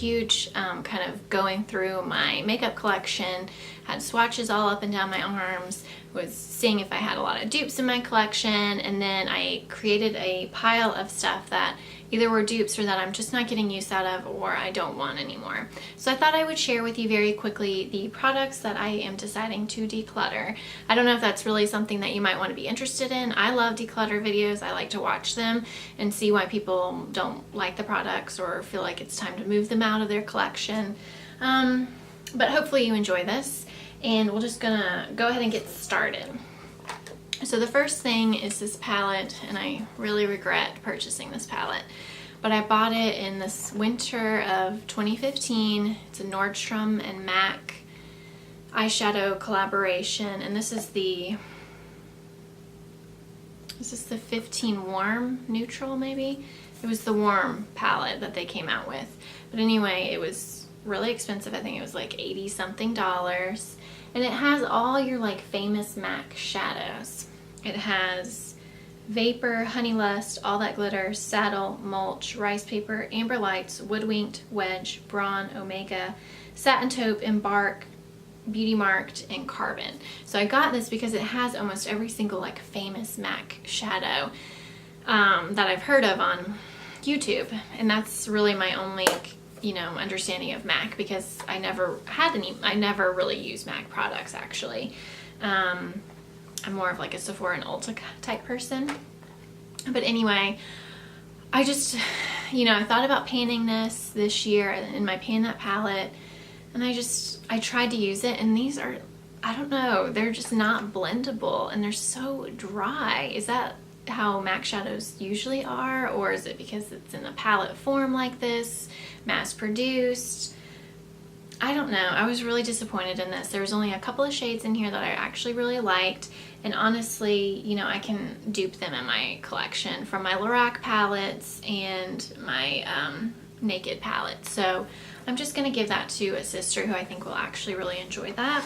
huge kind of going through my makeup collection, had swatches all up and down my arms, was seeing if I had a lot of dupes in my collection, and then I created a pile of stuff that either were dupes or that I'm just not getting use out of or I don't want anymore. So I thought I would share with you very quickly the products that I am deciding to declutter. I don't know if that's really something that you might want to be interested in. I love declutter videos. I like to watch them and see why people don't like the products or feel like it's time to move them out of their collection. But hopefully you enjoy this, and we're just gonna go ahead and get started. So the first thing is this palette, and I really regret purchasing this palette, but I bought it in this winter of 2015. It's a Nordstrom and MAC eyeshadow collaboration, and this is the 15 Warm Neutral, maybe? It was the Warm palette that they came out with. But anyway, it was really expensive. I think it was like $80 something. And it has all your like famous MAC shadows. It has Vapor, Honey Lust, All That Glitter, Saddle, Mulch, Rice Paper, Amber Lights, Woodwinked, Wedge, Brawn, Omega, Satin Taupe, Embark, Beauty Marked, and Carbon. So I got this because it has almost every single like famous MAC shadow that I've heard of on YouTube, and that's really my only understanding of MAC, because I never really use MAC products actually. I'm more of like a Sephora and Ulta type person. But anyway, I just, I thought about painting this year in my Pan That palette, and I tried to use it, and these are, I don't know, they're just not blendable, and they're so dry. Is that how MAC shadows usually are, or is it because it's in a palette form like this, mass produced? I don't know. I was really disappointed in this. There was only a couple of shades in here that I actually really liked, and honestly, I can dupe them in my collection from my Lorac palettes and my Naked palette. So I'm just going to give that to a sister who I think will actually really enjoy that.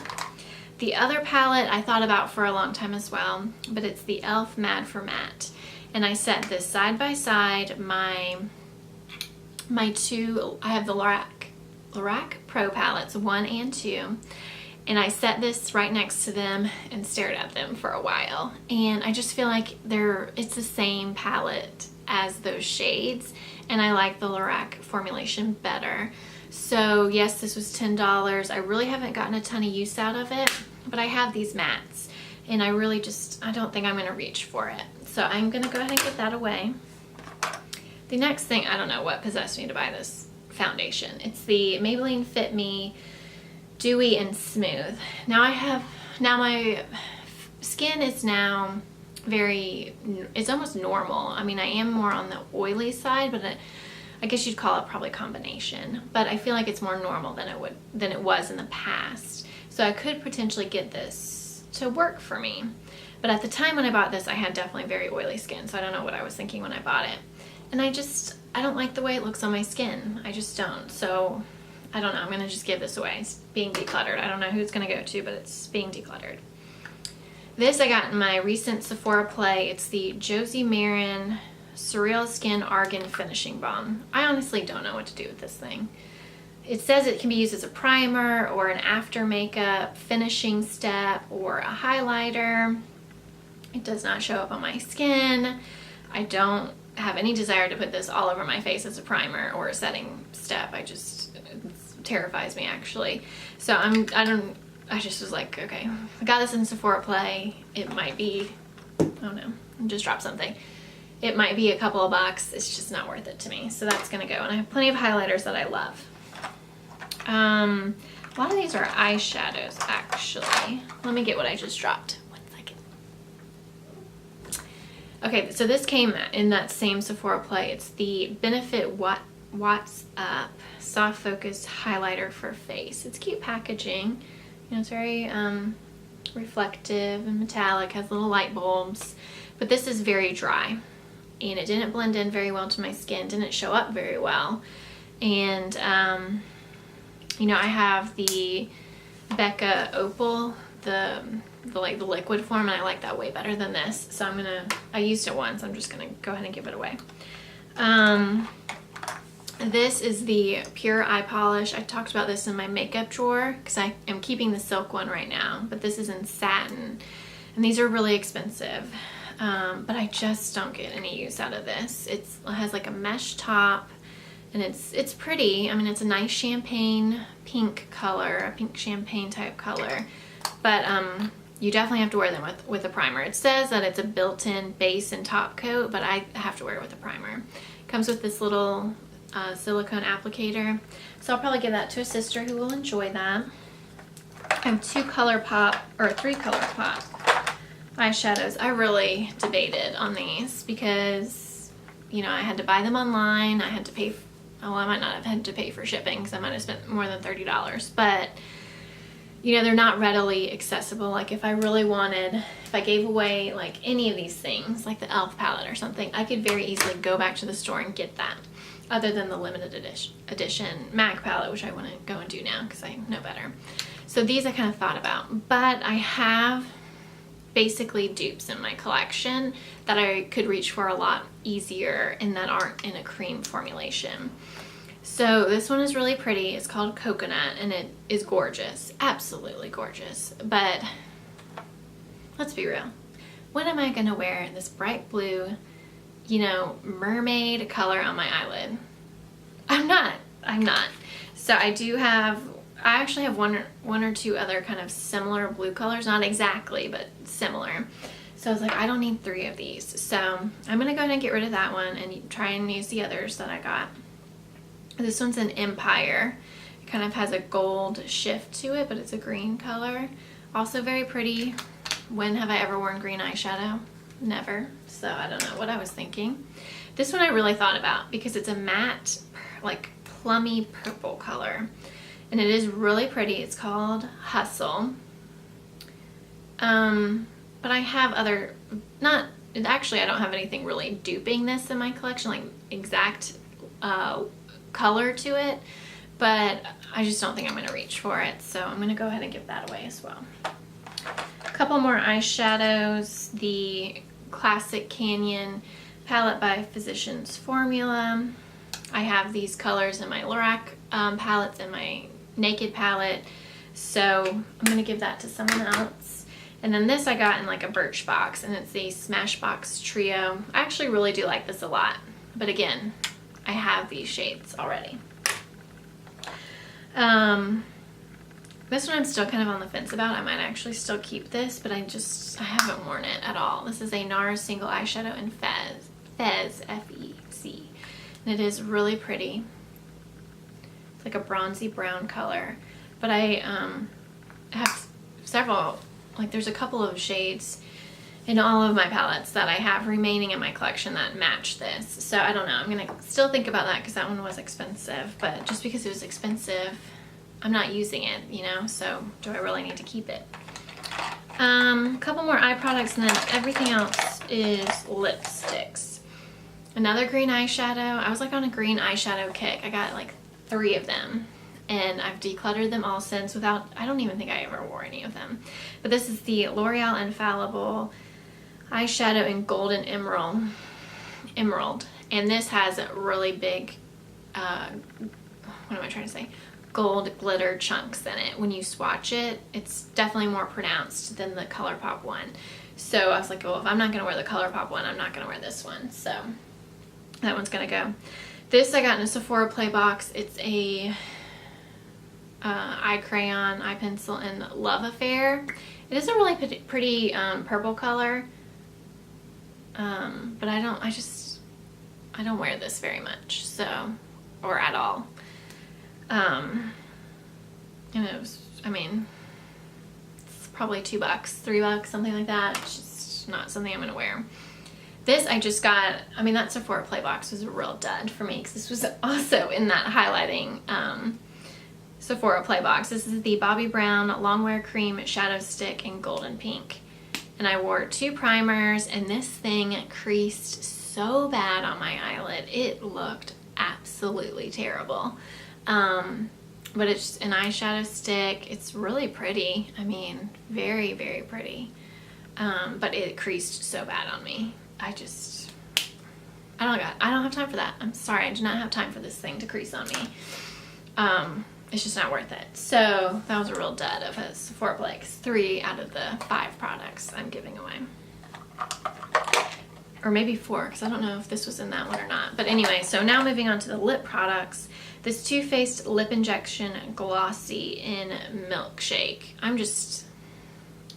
The other palette I thought about for a long time as well, but it's the e.l.f. Mad for Matte. And I set this side by side my two, I have the Lorac Pro palettes 1 and 2, and I set this right next to them and stared at them for a while, and I just feel like it's the same palette as those shades, and I like the Lorac formulation better. So yes, this was $10. I really haven't gotten a ton of use out of it, but I have these mattes, and I don't think I'm going to reach for it. So I'm going to go ahead and get that away. The next thing, I don't know what possessed me to buy this foundation. It's the Maybelline Fit Me Dewy and Smooth. Now my skin is now it's almost normal. I mean, I am more on the oily side, but I guess you'd call it probably combination, but I feel like it's more normal than it was in the past. So I could potentially get this to work for me. But at the time when I bought this, I had definitely very oily skin, so I don't know what I was thinking when I bought it. And I don't like the way it looks on my skin. I just don't. So I don't know. I'm going to just give this away. It's being decluttered. I don't know who it's going to go to, but it's being decluttered. This I got in my recent Sephora play. It's the Josie Maran Surreal Skin Argan Finishing Balm. I honestly don't know what to do with this thing. It says it can be used as a primer or an after makeup finishing step or a highlighter. It does not show up on my skin. I don't have any desire to put this all over my face as a primer or a setting step. It terrifies me actually. So I just was like, okay, I got this in Sephora play. It might be, oh no, I just dropped something. It might be a couple of bucks. It's just not worth it to me. So that's gonna go. And I have plenty of highlighters that I love. A lot of these are eyeshadows actually. Let me get what I just dropped. 1 second. Okay, so this came in that same Sephora play. It's the Benefit Watts Up Soft Focus Highlighter for Face. It's cute packaging. It's very reflective and metallic, has little light bulbs, but this is very dry, and it didn't blend in very well to my skin, didn't show up very well. And I have the Becca Opal, the liquid form, and I like that way better than this. So I used it once, I'm just gonna go ahead and give it away. This is the Pure Eye Polish. I talked about this in my makeup drawer because I am keeping the silk one right now, but this is in satin, and these are really expensive. But I just don't get any use out of this. It has like a mesh top, and it's pretty. I mean, it's a nice champagne pink color, a pink champagne type color, but you definitely have to wear them with a primer. It says that it's a built-in base and top coat, but I have to wear it with a primer. It comes with this little silicone applicator, so I'll probably give that to a sister who will enjoy that. I have 3 color pop eyeshadows. I really debated on these because, you know, I had to buy them online. I had to pay, oh, I might not have had to pay for shipping because I might have spent more than $30, but you know, they're not readily accessible. Like if I really wanted, if I gave away like any of these things, like the e.l.f. palette or something, I could very easily go back to the store and get that, other than the limited edition MAC palette, which I want to go and do now because I know better. So these I kind of thought about, but I have basically dupes in my collection that I could reach for a lot easier and that aren't in a cream formulation. So this one is really pretty. It's called Coconut, and it is gorgeous, absolutely gorgeous. But let's be real. When am I gonna wear this bright blue, you know, mermaid color on my eyelid? I'm not. So I actually have one or two other kind of similar blue colors, not exactly, but similar. So I was like, I don't need 3 of these. So I'm gonna go ahead and get rid of that one and try and use the others that I got. This one's an Empire. It kind of has a gold shift to it, but it's a green color. Also very pretty. When have I ever worn green eyeshadow? Never. So I don't know what I was thinking. This one I really thought about because it's a matte, like plummy purple color. And it is really pretty. It's called Hustle. But I have actually I don't have anything really duping this in my collection, like exact color to it, but I just don't think I'm going to reach for it, so I'm going to go ahead and give that away as well. A couple more eyeshadows. The Classic Canyon palette by Physicians Formula. I have these colors in my Lorac palettes and my Naked palette, so I'm going to give that to someone else. And then this I got in like a Birchbox, and it's the Smashbox Trio. I actually really do like this a lot, but again, I have these shades already. This one I'm still kind of on the fence about. I might actually still keep this, but I haven't worn it at all. This is a NARS single eyeshadow in Fez, F-E-Z. And it is really pretty. It's like a bronzy brown color. But I have several, like there's a couple of shades in all of my palettes that I have remaining in my collection that match this. So I don't know, I'm gonna still think about that because that one was expensive, but just because it was expensive, I'm not using it, you know, so do I really need to keep it? A couple more eye products, and then everything else is lipsticks. Another green eyeshadow. I was like on a green eyeshadow kick. I got like 3 of them, and I've decluttered them all since I don't even think I ever wore any of them. But this is the L'Oreal Infallible eyeshadow in Golden Emerald, and this has a really big what am I trying to say, gold glitter chunks in it. When you swatch it, it's definitely more pronounced than the ColourPop one. So I was like, well, if I'm not gonna wear the ColourPop one, I'm not gonna wear this one, so that one's gonna go. This I got in a Sephora Play box. It's a eye crayon, eye pencil in Love Affair. It is a really pretty purple color. But I don't wear this very much, so, or at all. And it was, I mean, it's probably $2, $3, something like that. It's just not something I'm gonna wear. This I just got, I mean, that Sephora Play box was a real dud for me because this was also in that highlighting Sephora Play box. This is the Bobbi Brown Longwear Cream Shadow Stick in Golden Pink. And I wore 2 primers, and this thing creased so bad on my eyelid. It looked absolutely terrible. But it's an eyeshadow stick. It's really pretty. I mean, very, very pretty. But it creased so bad on me. I don't have time for that. I'm sorry, I do not have time for this thing to crease on me. It's just not worth it. So that was a real dud of a Sephora 3 out of the 5 products I'm giving away. Or maybe 4, because I don't know if this was in that one or not. But anyway, so now moving on to the lip products. This Too Faced Lip Injection Glossy in Milkshake. I'm just,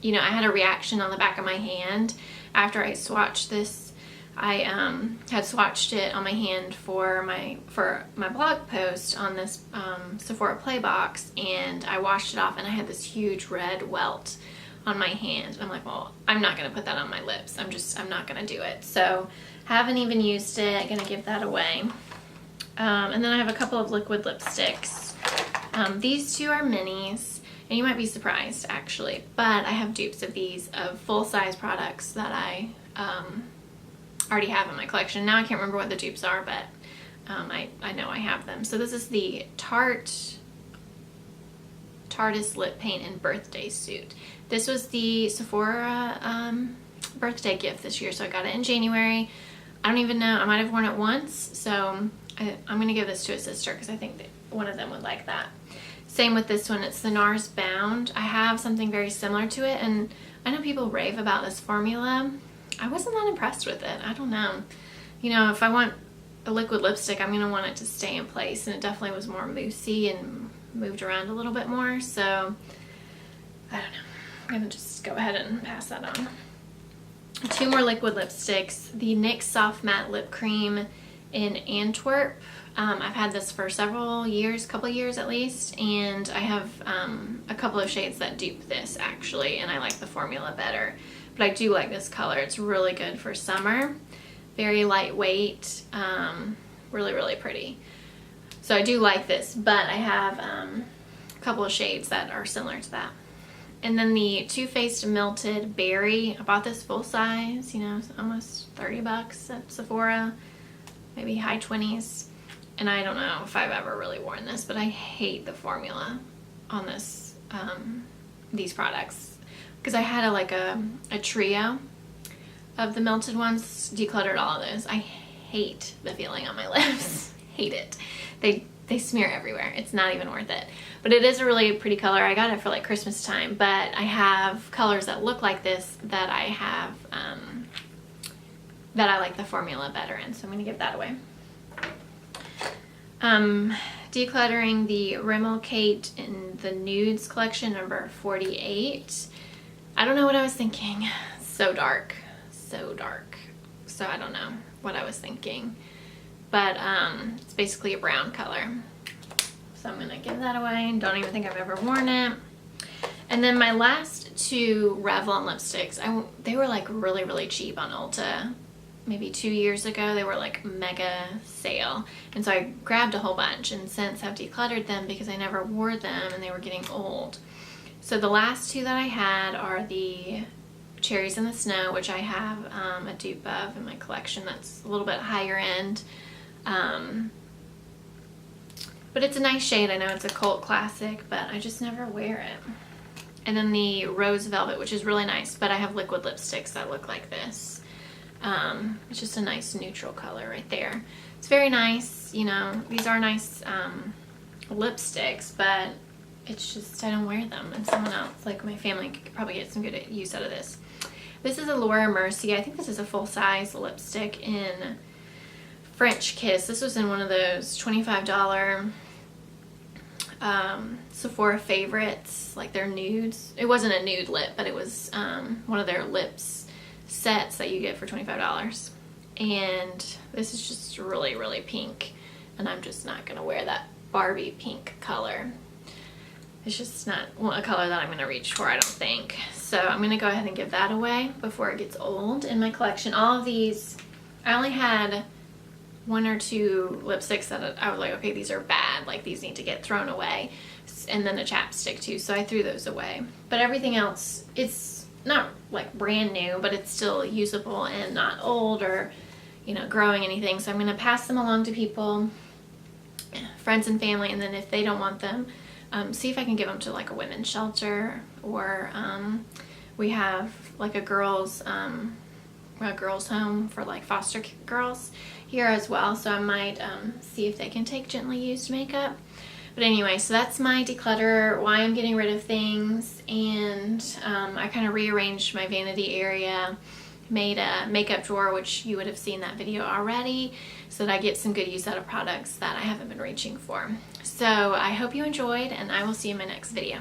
you know, I had a reaction on the back of my hand after I swatched this. I had swatched it on my hand for my blog post on this Sephora Play box, and I washed it off and I had this huge red welt on my hand. I'm like, well, I'm not gonna put that on my lips. I'm not gonna do it. So haven't even used it. Gonna give that away. And then I have a couple of liquid lipsticks. These 2 are minis, and you might be surprised actually, but I have dupes of these of full-size products that I already have in my collection. Now I can't remember what the dupes are, but I know I have them. So this is the Tarteist Lip Paint and Birthday Suit. This was the Sephora birthday gift this year, so I got it in January. I don't even know, I might have worn it once, so I'm going to give this to a sister because I think that one of them would like that. Same with this one, it's the NARS Bound. I have something very similar to it, and I know people rave about this formula. I wasn't that impressed with it. I don't know. You know, if I want a liquid lipstick, I'm going to want it to stay in place, and it definitely was more moussey and moved around a little bit more, so I don't know. I'm going to just go ahead and pass that on. 2 more liquid lipsticks. The NYX Soft Matte Lip Cream in Antwerp. I've had this for several years, couple years at least, and I have a couple of shades that dupe this actually, and I like the formula better. But I do like this color. It's really good for summer. Very lightweight, really, really pretty. So I do like this, but I have a couple of shades that are similar to that. And then the Too Faced Melted Berry. I bought this full size, you know, almost $30 at Sephora, maybe high 20s. And I don't know if I've ever really worn this, but I hate the formula on this, these products. Because I had a trio of the melted ones, decluttered all of those. I hate the feeling on my lips. Hate it. They smear everywhere. It's not even worth it. But it is a really pretty color. I got it for like Christmas time, but I have colors that look like this that I have, that I like the formula better in, so I'm going to give that away. Decluttering the Rimmel Kate in the Nudes collection, number 48. I don't know what I was thinking. So dark. So dark. So I don't know what I was thinking. But it's basically a brown color. So I'm going to give that away. Don't even think I've ever worn it. And then my last 2 Revlon lipsticks, they were like really, really cheap on Ulta. Maybe 2 years ago, they were like mega sale. And so I grabbed a whole bunch, and since I've decluttered them because I never wore them and they were getting old. So the last 2 that I had are the Cherries in the Snow, which I have a dupe of in my collection that's a little bit higher end. But it's a nice shade. I know it's a cult classic, but I just never wear it. And then the Rose Velvet, which is really nice, but I have liquid lipsticks that look like this. It's just a nice neutral color right there. It's very nice, you know, these are nice lipsticks, but it's just, I don't wear them, and someone else, like my family, could probably get some good use out of this. This is a Laura Mercier. I think this is a full-size lipstick in French Kiss. This was in one of those $25 Sephora favorites, like their nudes. It wasn't a nude lip, but it was one of their lips sets that you get for $25. And this is just really, really pink, and I'm just not gonna wear that Barbie pink color. It's just not a color that I'm gonna reach for, I don't think. So I'm gonna go ahead and give that away before it gets old in my collection. All of these, I only had 1 or 2 lipsticks that I was like, okay, these are bad, like these need to get thrown away, and then a chapstick too, so I threw those away. But everything else, it's not like brand new, but it's still usable and not old or, you know, growing anything. So I'm gonna pass them along to people, friends and family, and then if they don't want them, see if I can give them to like a women's shelter, or we have like a girls a girls' home for like foster girls here as well, so I might see if they can take gently used makeup. But anyway, so that's my declutter, why I'm getting rid of things, and I kind of rearranged my vanity area, made a makeup drawer, which you would have seen that video already, so that I get some good use out of products that I haven't been reaching for. So I hope you enjoyed, and I will see you in my next video.